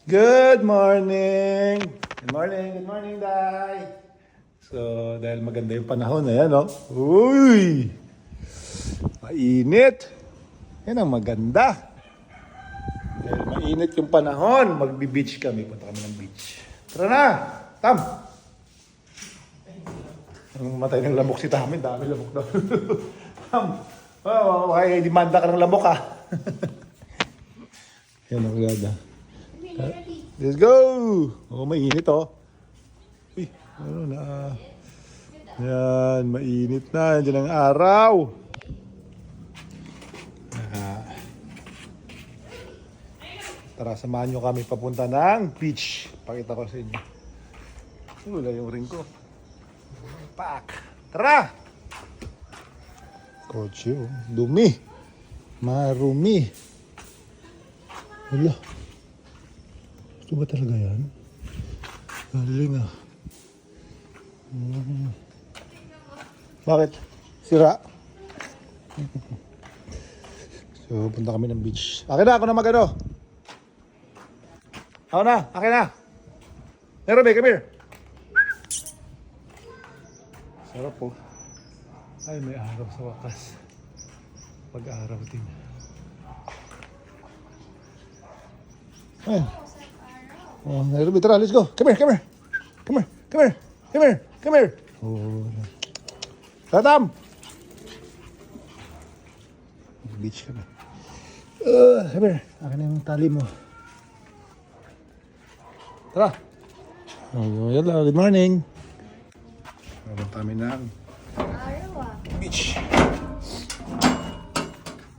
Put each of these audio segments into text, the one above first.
Good morning! Good morning, Day! So, dahil maganda yung panahon, ayan, no? Uy! Mainit! Yan ang maganda. Dahil mainit yung panahon, magbi-beach kami. Punta kami ng beach. Tara na! Tam! Ang matay ng lamok si Tamin, dami lamok daw. Tam! Oh, okay, demanda ka ng lamok, ha? Yan ang ganda. Let's go! Oh, mainit, oh. Uy, ano na. Yan, mainit na. Diyan ang araw. Tara, samahan nyo kami papunta ng beach. Pakita ko sa inyo. Wala yung ring ko. Pak! Tara! Kotse, oh. Dumi. Marumi. Wala. Ito ba talaga yan? Galing ah. Bakit? Sira? So, punta kami ng beach. Akin na, ako na magano. Ako na, akin na. Nairobi, come here. Sarap po. Ay, may araw sa wakas. Pag-araw din. Ayan. Oh, Nairobi, tara, let's go. Come here, come here. Come here, come here. Come here, come here. Oh. Tatam! Beach kami. Come here. Akin na yung tali mo. Tara. Oh, hello, good morning. Meron kami ng beach.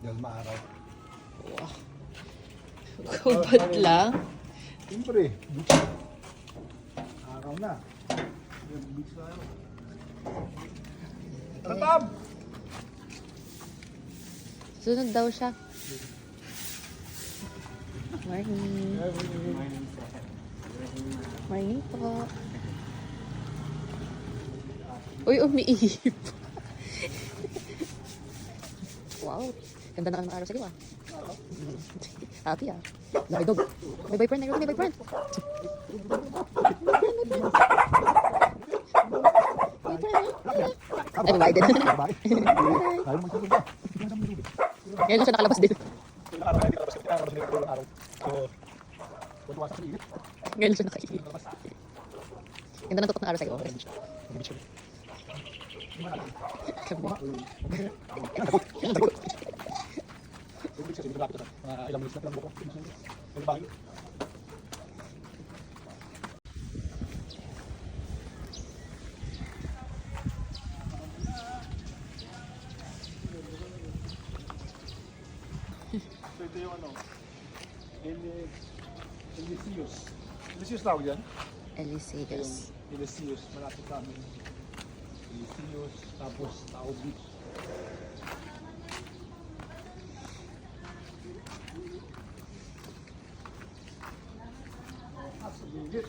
Dahil maaraw. Kubat lang. Siyempre, beach. Araw na. Beach na yun. Tatam! Sunod daw siya. Morning. Morning po. Uy, umiihip. Wow. Ganda na ang araw sa iyo ah. Happy ah. May dog. May boyfriend. May boyfriend. Ay, babae din. Ngayon lang siya nakalabas din. Ngayon lang siya nakaihip. Ganda ng tutok ng araw sa'yo. So ito yung ano, Elysius. Elysius tawag yan? Elysius. Elysius, malapit sa amin. Elysius, tapos Tao Beach. Sa gilid.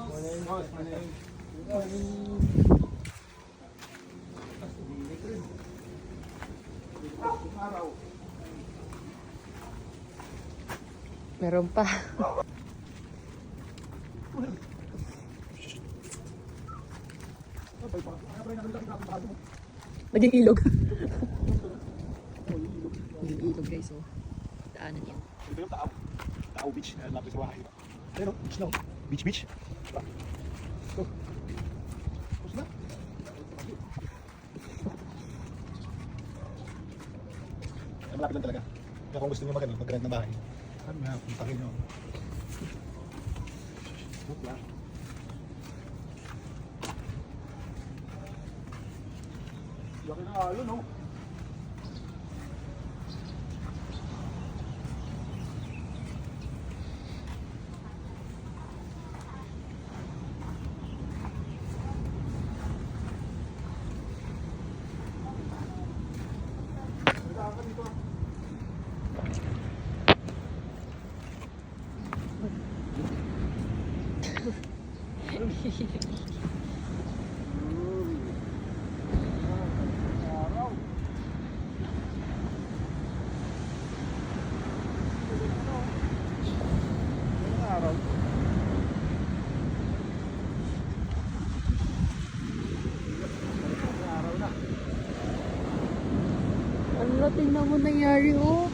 Morning. Morning. Meron pa. Naging ilog. Naging ilog guys, oh. Daanan yan. Ito yung Tao Beach na lapit sa bahay. Ayun o, beach na o. Beach. Go. Tapos na. Ay, malapit lang talaga. Kaya kung gusto nyo mag-rent na bahay, ano nga, puntakin nyo. Hopla. Laki na alon, no? Ara, tingnan mo nangyari, oh.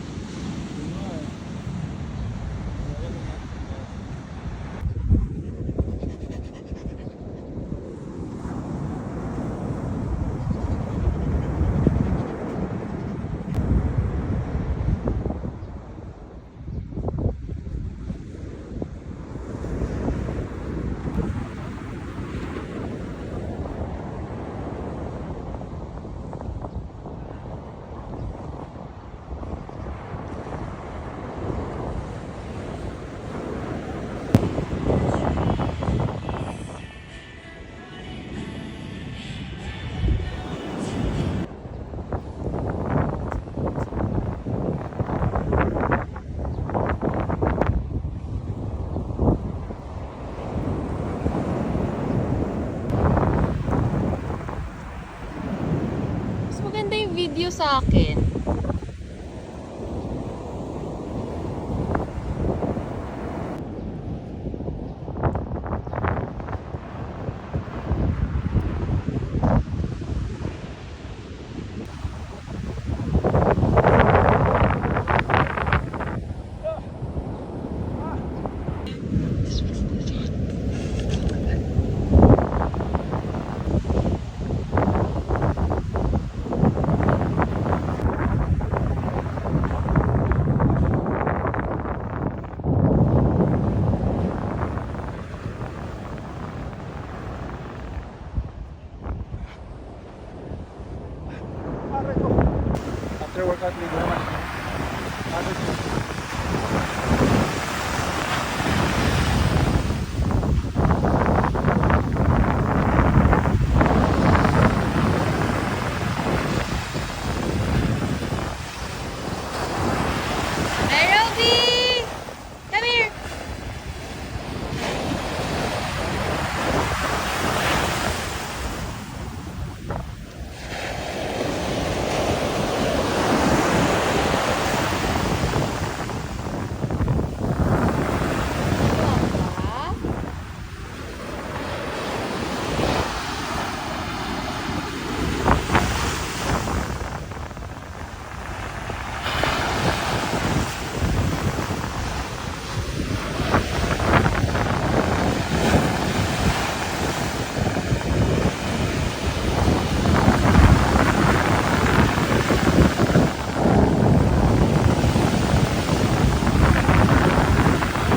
Mas maganda yung video sa akin. After workout video naman.